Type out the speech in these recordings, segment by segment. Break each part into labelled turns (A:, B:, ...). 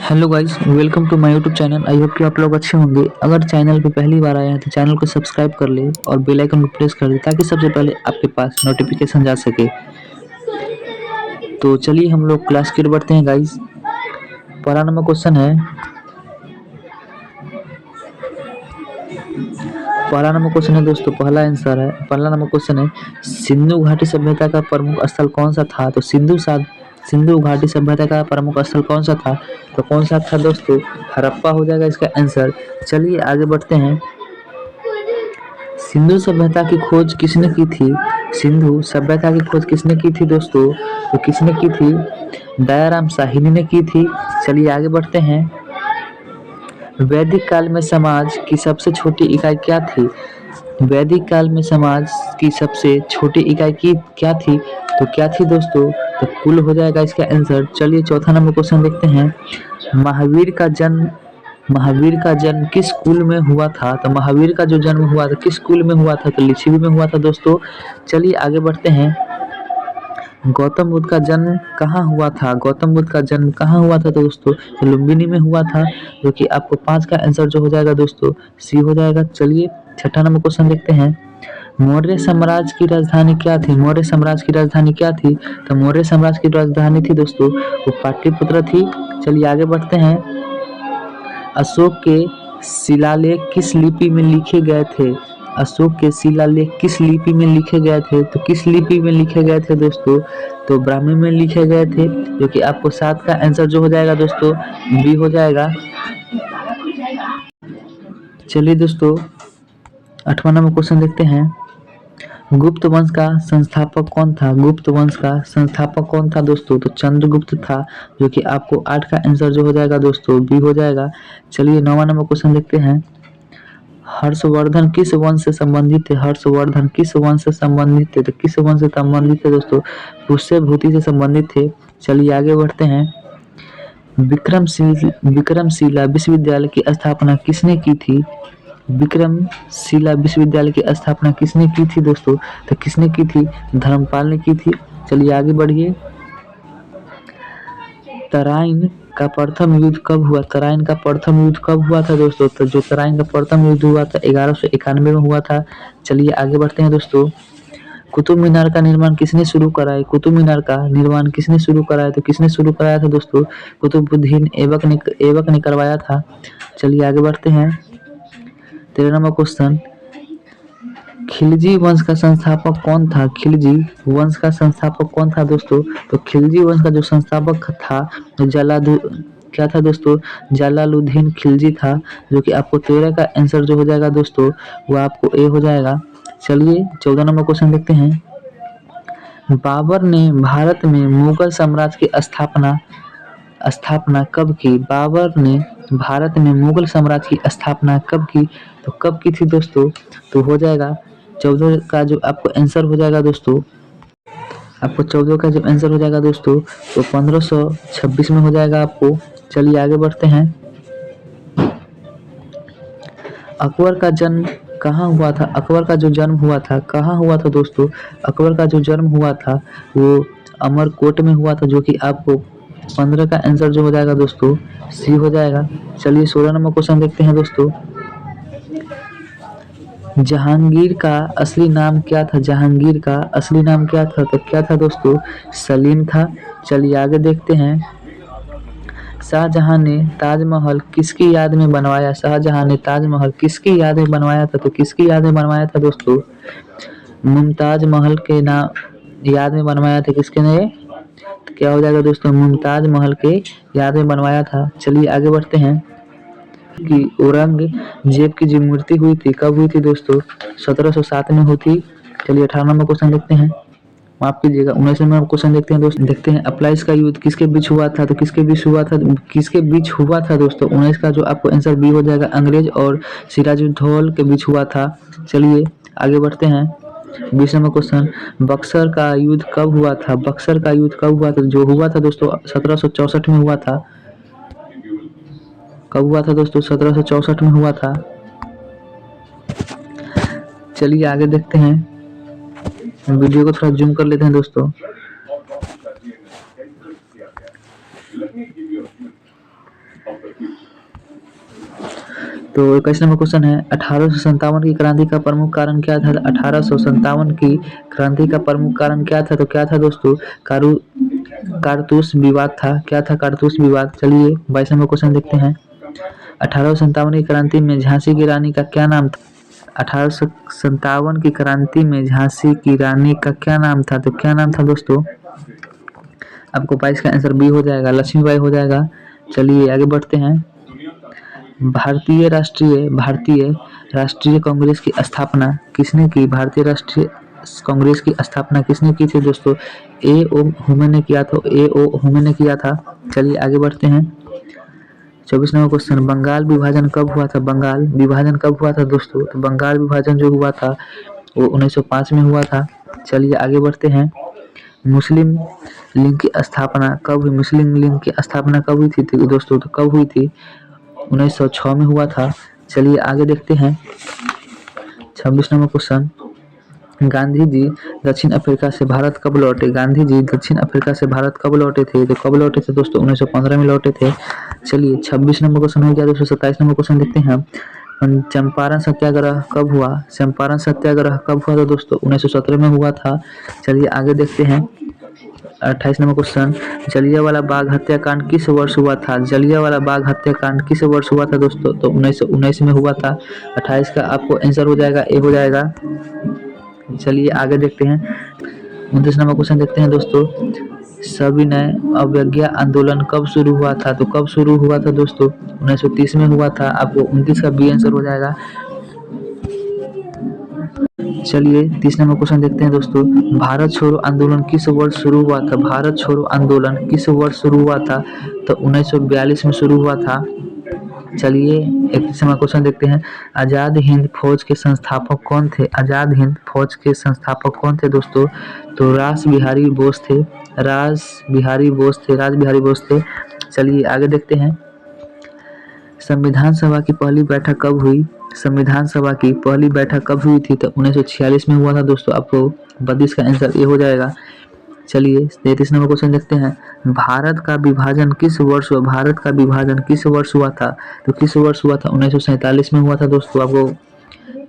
A: Hello guys, welcome to my YouTube channel. I hope कि आप लोग अच्छे होंगे। अगर चैनल पे पहली बार आए हैं तो चैनल को सब्सक्राइब कर ले और बेल आइकन को प्रेस कर दे ताकि सबसे पहले आपके पास नोटिफिकेशन जा सके। तो चलिए हम लोग क्लास की ओर बढ़ते हैं गाइस। पहला नंबर क्वेश्चन है दोस्तों। पहला नंबर क्वेश्चन है, सिंधु घाटी सभ्यता का प्रमुख स्थल कौन सा था? तो सिंधु घाटी सभ्यता का प्रमुख स्थल कौन सा था? तो कौन सा था दोस्तों? हड़प्पा हो जाएगा इसका आंसर। चलिए आगे बढ़ते हैं। सिंधु सभ्यता की खोज किसने की थी? सिंधु सभ्यता की खोज किसने की थी दोस्तों? तो किसने की थी? दयाराम साहनी ने की थी। चलिए आगे बढ़ते हैं। वैदिक काल में समाज की सबसे छोटी इकाई क्या थी? वैदिक काल में समाज की सबसे छोटी इकाई की क्या थी? तो क्या थी दोस्तों? तो कुल हो जाएगा इसका आंसर। चलिए चौथा नंबर क्वेश्चन देखते हैं। महावीर का जन्म किस कुल में हुआ था? तो महावीर का जो जन्म हुआ था किस कुल में हुआ था? तो लिच्छवी में हुआ था दोस्तों। चलिए आगे बढ़ते हैं। गौतम बुद्ध का जन्म कहाँ हुआ था? गौतम बुद्ध का जन्म कहाँ हुआ था दोस्तों? तो लुम्बिनी में हुआ था, जो कि आपको 5 का आंसर जो हो जाएगा दोस्तों सी हो जाएगा। चलिए छठा नंबर क्वेश्चन देखते हैं। मौर्य साम्राज्य की राजधानी क्या थी? मौर्य साम्राज्य की राजधानी क्या थी? तो मौर्य साम्राज्य की राजधानी थी दोस्तों वो पाटलिपुत्र थी। चलिए आगे बढ़ते हैं। अशोक के शिलालेख किस लिपि में लिखे गए थे? अशोक के शिलालेख किस लिपि में लिखे गए थे? तो किस लिपि में लिखे गए थे दोस्तों? तो ब्राह्मी में लिखे गए थे, जो कि आपको 7 का आंसर जो हो जाएगा दोस्तों बी हो जाएगा। चलिए दोस्तों 8वां नंबर क्वेश्चन देखते हैं। गुप्त वंश का संस्थापक कौन था? गुप्त वंश का संस्थापक कौन था दोस्तों? तो चंद्रगुप्त था, जो कि आपको 8 का आंसर जो हो जाएगा दोस्तों बी हो जाएगा। चलिए 9वां नंबर क्वेश्चन देखते हैं। हर्षवर्धन किस वंश से संबंधित थे? हर्षवर्धन किस वंश से संबंधित थे? तो किस वंश से संबंधित थे दोस्तों? पुष्यभूति से संबंधित थे। चलिए आगे बढ़ते हैं। विक्रमशिला विश्वविद्यालय की स्थापना किसने की थी? विक्रमशिला विश्वविद्यालय की स्थापना किसने की थी दोस्तों? तो किसने की थी? धर्मपाल ने की थी। चलिए आगे बढ़िए। तराइन का प्रथम युद्ध कब हुआ? तराइन का प्रथम युद्ध कब हुआ था दोस्तों? तो जो तराइन का प्रथम युद्ध हुआ था 1191 में हुआ था। चलिए आगे बढ़ते हैं दोस्तों। कुतुब मीनार का निर्माण किसने शुरू कराया? कुतुब मीनार का निर्माण किसने शुरू कराया? तो किसने शुरू कराया था दोस्तों? कुतुबुद्दीन ऐबक ने करवाया था। चलिए आगे बढ़ते हैं। 13 नंबर क्वेश्चन। खिलजी वंश का संस्थापक कौन था? खिलजी वंश का संस्थापक कौन था दोस्तों? तो खिलजी वंश का जो संस्थापक था क्या था दोस्तों? जलालुद्दीन खिलजी था, जो कि आपको 13 का आंसर जो हो जाएगा दोस्तों वो आपको ए हो जाएगा। चलिए 14 नंबर क्वेश्चन देखते हैं। बाबर ने भारत में मुगल साम्राज्य की स्थापना स्थापना कब की? बाबर ने भारत में मुगल साम्राज्य की स्थापना कब की? तो कब की थी दोस्तों? तो हो जाएगा 14 का जो आपको आंसर हो जाएगा दोस्तों, आपको 14 का जब आंसर हो जाएगा दोस्तों तो 1526 में हो जाएगा आपको। चलिए आगे बढ़ते हैं। अकबर का जन्म कहाँ हुआ था? अकबर का जो जन्म हुआ था कहाँ हुआ था दोस्तों? अकबर का जो जन्म हुआ था वो अमरकोट में हुआ था, जो कि आपको 15 का आंसर जो हो जाएगा दोस्तों सी हो जाएगा। चलिए 16 नंबर क्वेश्चन देखते हैं दोस्तों। जहांगीर का असली नाम क्या था? जहांगीर का असली नाम क्या था? तो क्या था दोस्तों? सलीम था। चलिए आगे देखते हैं। शाहजहां ने ताजमहल किसकी याद में बनवाया? शाहजहां ने ताजमहल किसकी याद में बनवाया था? तो किसकी याद में बनवाया था दोस्तों? मुमताज महल के नाम याद में बनवाया था। किसके ने? तो क्या हो जाएगा दोस्तों? मुमताज महल के याद में बनवाया था। चलिए आगे बढ़ते हैं। कि औरंगजेब की जो मृत्यु हुई थी कब हुई थी दोस्तों? 1707 में हुई थी। चलिए 18 नंबर क्वेश्चन देखते हैं। माफ कीजिएगा 19 नंबर क्वेश्चन देखते हैं दोस्तों। देखते हैं अप्लाइज का युद्ध किसके बीच हुआ था? तो किसके बीच हुआ था? किसके बीच हुआ था दोस्तों? 19 का जो आपको आंसर बी हो जाएगा, अंग्रेज और सिराजुद्दौला के बीच हुआ था। चलिए आगे बढ़ते हैं। 20 नंबर क्वेश्चन। बक्सर का युद्ध कब हुआ था? बक्सर का युद्ध कब हुआ था? जो हुआ था दोस्तों 1764 में हुआ था। कब हुआ था दोस्तों? 1764 में हुआ था। चलिए आगे देखते हैं। वीडियो को थोड़ा जूम कर लेते हैं दोस्तों। तो 21 नंबर क्वेश्चन है 1857 की क्रांति का प्रमुख कारण क्या था? 1857 की क्रांति का प्रमुख कारण क्या था? तो क्या था दोस्तों? कारतूस विवाद था। क्या था? कारतूस विवाद। चलिए 22 नंबर क्वेश्चन देखते हैं। 1857 की क्रांति में झांसी की रानी का क्या नाम था? 1857 की क्रांति में झांसी की रानी का क्या नाम था? तो क्या नाम था दोस्तों? आपको 22 का आंसर बी हो जाएगा, लक्ष्मीबाई हो जाएगा। चलिए आगे बढ़ते हैं। भारतीय राष्ट्रीय कांग्रेस की स्थापना किसने की? भारतीय राष्ट्रीय कांग्रेस की स्थापना किसने की थी दोस्तों? ए ओ हुमे ने किया था। चलिए आगे बढ़ते हैं। 24 नंबर क्वेश्चन, बंगाल विभाजन कब हुआ था? बंगाल विभाजन कब हुआ था दोस्तों? तो बंगाल विभाजन जो हुआ था वो 1905 में हुआ था। चलिए आगे बढ़ते हैं। मुस्लिम लीग की स्थापना कब हुई? मुस्लिम लीग की स्थापना कब हुई थी दोस्तों? तो कब हुई थी? 1906 में हुआ था। चलिए आगे देखते हैं। 26 नंबर क्वेश्चन, गांधी जी दक्षिण अफ्रीका से भारत कब लौटे? गांधी जी दक्षिण अफ्रीका से भारत कब लौटे थे? तो कब लौटे थे दोस्तों? 1915 में लौटे थे। चलिए 26 नंबर क्वेश्चन हो गया दोस्तों। 27 नंबर क्वेश्चन देखते हैं। चंपारण सत्याग्रह कब हुआ? चंपारण सत्याग्रह कब हुआ था दोस्तों? 1917 में हुआ था। चलिए आगे देखते हैं। 28 नंबर क्वेश्चन, जलियांवाला बाग हत्याकांड किस वर्ष हुआ था? जलियांवाला बाग हत्याकांड किस वर्ष हुआ था दोस्तों? तो 1919 में हुआ था। 28 का आपको आंसर हो जाएगा, ए हो जाएगा। चलिए आगे देखते हैं। 29 नंबर क्वेश्चन देखते हैं दोस्तों। सविनय अवज्ञा आंदोलन कब शुरू हुआ था? तो कब शुरू हुआ था दोस्तों? 1930 में हुआ था। आपको 29 का बी आंसर हो जाएगा। चलिए 30 नंबर क्वेश्चन देखते हैं दोस्तों। भारत छोड़ो आंदोलन किस वर्ष शुरू हुआ था? भारत छोड़ो आंदोलन किस वर्ष शुरू हुआ था? तो 1942 में शुरू हुआ था। चलिए 31 नंबर क्वेश्चन देखते हैं। आज़ाद हिंद फौज के संस्थापक कौन थे? आज़ाद हिंद फौज के संस्थापक कौन थे दोस्तों? तो रास बिहारी बोस थे। चलिए आगे देखते हैं। संविधान सभा की पहली बैठक कब हुई? संविधान सभा की पहली बैठक कब हुई थी? तो 1946 में हुआ था दोस्तों। आपको 32 का आंसर ये हो जाएगा। चलिए 33 नंबर क्वेश्चन देखते हैं। भारत का विभाजन किस वर्ष हुआ? भारत का विभाजन किस वर्ष हुआ था? तो किस वर्ष हुआ था? 1947 में हुआ था दोस्तों। आपको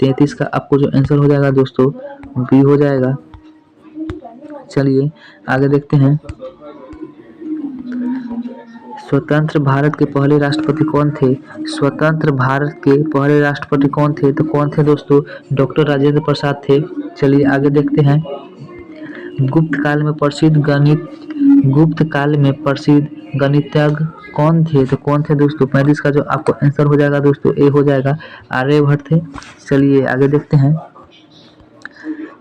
A: 33 का आपको जो आंसर हो जाएगा दोस्तों बी हो जाएगा। चलिए आगे देखते हैं। स्वतंत्र भारत के पहले राष्ट्रपति कौन थे? स्वतंत्र भारत के पहले राष्ट्रपति कौन थे? तो कौन थे दोस्तों? डॉक्टर राजेंद्र प्रसाद थे। चलिए आगे देखते हैं। गुप्त काल में प्रसिद्ध गणितज्ञ कौन थे? तो कौन थे दोस्तों? 35 का जो आपको आंसर हो जाएगा दोस्तों ए हो जाएगा, आर्यभट्ट थे। चलिए आगे देखते हैं।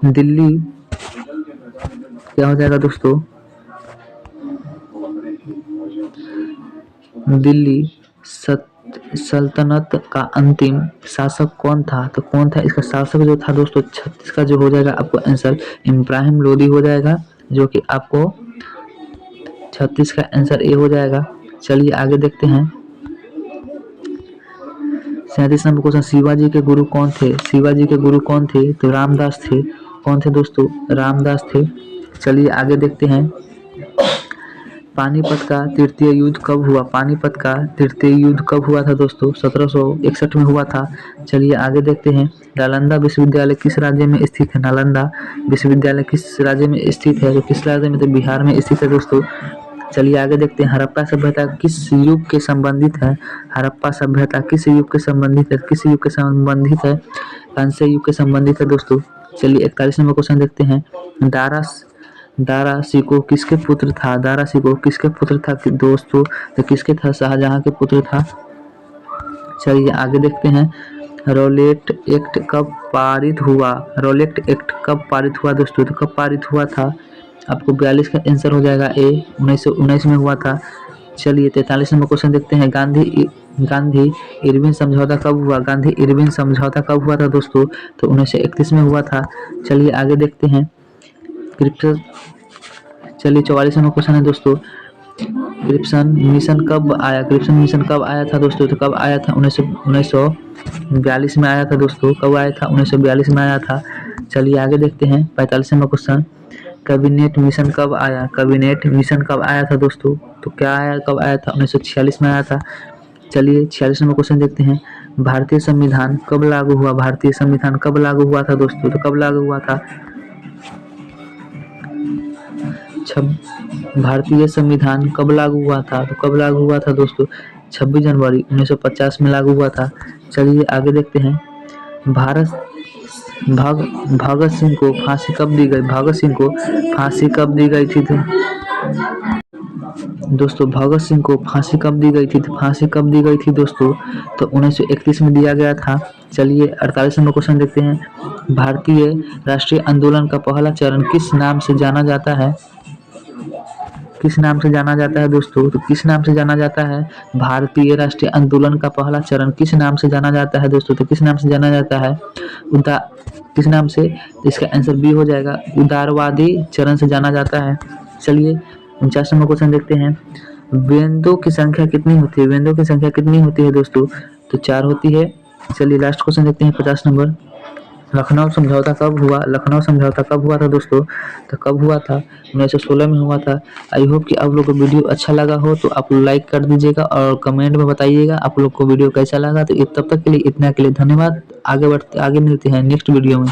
A: दिल्ली क्या हो जाएगा दोस्तों? दिल्ली सल्तनत का अंतिम शासक कौन था? तो कौन था इसका शासक जो था दोस्तों? 36 का जो हो जाएगा आपको आंसर इब्राहिम लोदी हो जाएगा, जो कि आपको 36 का आंसर ए हो जाएगा। चलिए आगे देखते हैं। 37 नंबर क्वेश्चन, शिवाजी के गुरु कौन थे? शिवाजी के गुरु कौन थे? तो रामदास थे। कौन थे दोस्तों? रामदास थे। चलिए आगे देखते हैं। पानीपत का तृतीय युद्ध कब हुआ? पानीपत का तृतीय युद्ध कब हुआ था दोस्तों? 1761 में हुआ था। चलिए आगे देखते हैं। नालंदा विश्वविद्यालय किस राज्य में स्थित है? नालंदा विश्वविद्यालय किस राज्य में स्थित है? तो किस राज्य में? तो बिहार में स्थित है दोस्तों। चलिए आगे देखते हैं। हड़प्पा सभ्यता किस युग के संबंधित है? हड़प्पा सभ्यता किस युग के संबंधित है? किस युग के संबंधित है? कांस्य युग के संबंधित है दोस्तों। चलिए 41 नंबर क्वेश्चन देखते हैं। दारा शिकोह किसके पुत्र था? दारा शिकोह किसके पुत्र था दोस्तों? तो किसके था? शाहजहां के पुत्र था। चलिए आगे देखते हैं। रॉलेट एक्ट कब पारित हुआ? रॉलेट एक्ट कब पारित हुआ दोस्तों? तो कब पारित हुआ था? आपको 42 का आंसर हो जाएगा ए, 1919 में हुआ था। चलिए 43 नंबर क्वेश्चन देखते हैं। गांधी इरविन समझौता कब हुआ? गांधी इरविन समझौता कब हुआ था दोस्तों? तो 1931 में हुआ था। चलिए आगे देखते हैं। चलिए 44 नंबर क्वेश्चन है दोस्तों। क्रिप्सन मिशन कब आया था दोस्तों? तो कब आया था? 1942 में आया था दोस्तों। कब आया था? 1942 में आया था। चलिए आगे देखते हैं। 45 नंबर क्वेश्चन, कैबिनेट मिशन कब आया? कैबिनेट मिशन कब आया था दोस्तों? तो क्या आया, कब आया था? 1946 में आया था। चलिए 46 नंबर क्वेश्चन देखते हैं। भारतीय संविधान कब लागू हुआ? भारतीय संविधान कब लागू हुआ था दोस्तों? तो कब लागू हुआ था? भारतीय संविधान कब लागू हुआ था? तो कब लागू हुआ था दोस्तों? 26 जनवरी 1950 में लागू हुआ था। चलिए आगे देखते हैं। भारत भगत सिंह को फांसी कब दी गई? भगत सिंह को फांसी कब दी गई थी? दोस्तों भगत सिंह को फांसी कब दी गई थी? तो फांसी कब दी गई थी दोस्तों? तो 1931 में दिया गया था। चलिए 48 नंबर क्वेश्चन देखते हैं। भारतीय राष्ट्रीय आंदोलन का पहला चरण किस नाम से जाना जाता है? किस नाम से जाना जाता है दोस्तों? तो किस नाम से जाना जाता है? भारतीय राष्ट्रीय आंदोलन का पहला चरण किस नाम से जाना जाता है दोस्तों? तो किस नाम से जाना जाता है? उदा किस नाम से? इसका आंसर बी हो जाएगा, उदारवादी चरण से जाना जाता है। चलिए 49 नंबर क्वेश्चन देखते हैं। वेदों की संख्या कितनी होती है? वेदों की संख्या कितनी होती है दोस्तों? तो 4 होती है। चलिए लास्ट क्वेश्चन देखते हैं 50 नंबर। लखनऊ समझौता कब हुआ? लखनऊ समझौता कब हुआ था दोस्तों? तो कब हुआ था? 1916 में हुआ था। आई होप कि आप लोग को वीडियो अच्छा लगा हो तो आप लाइक कर दीजिएगा और कमेंट में बताइएगा आप लोग को वीडियो कैसा लगा। तो तब तक के लिए इतना के लिए धन्यवाद। आगे मिलते हैं नेक्स्ट वीडियो में।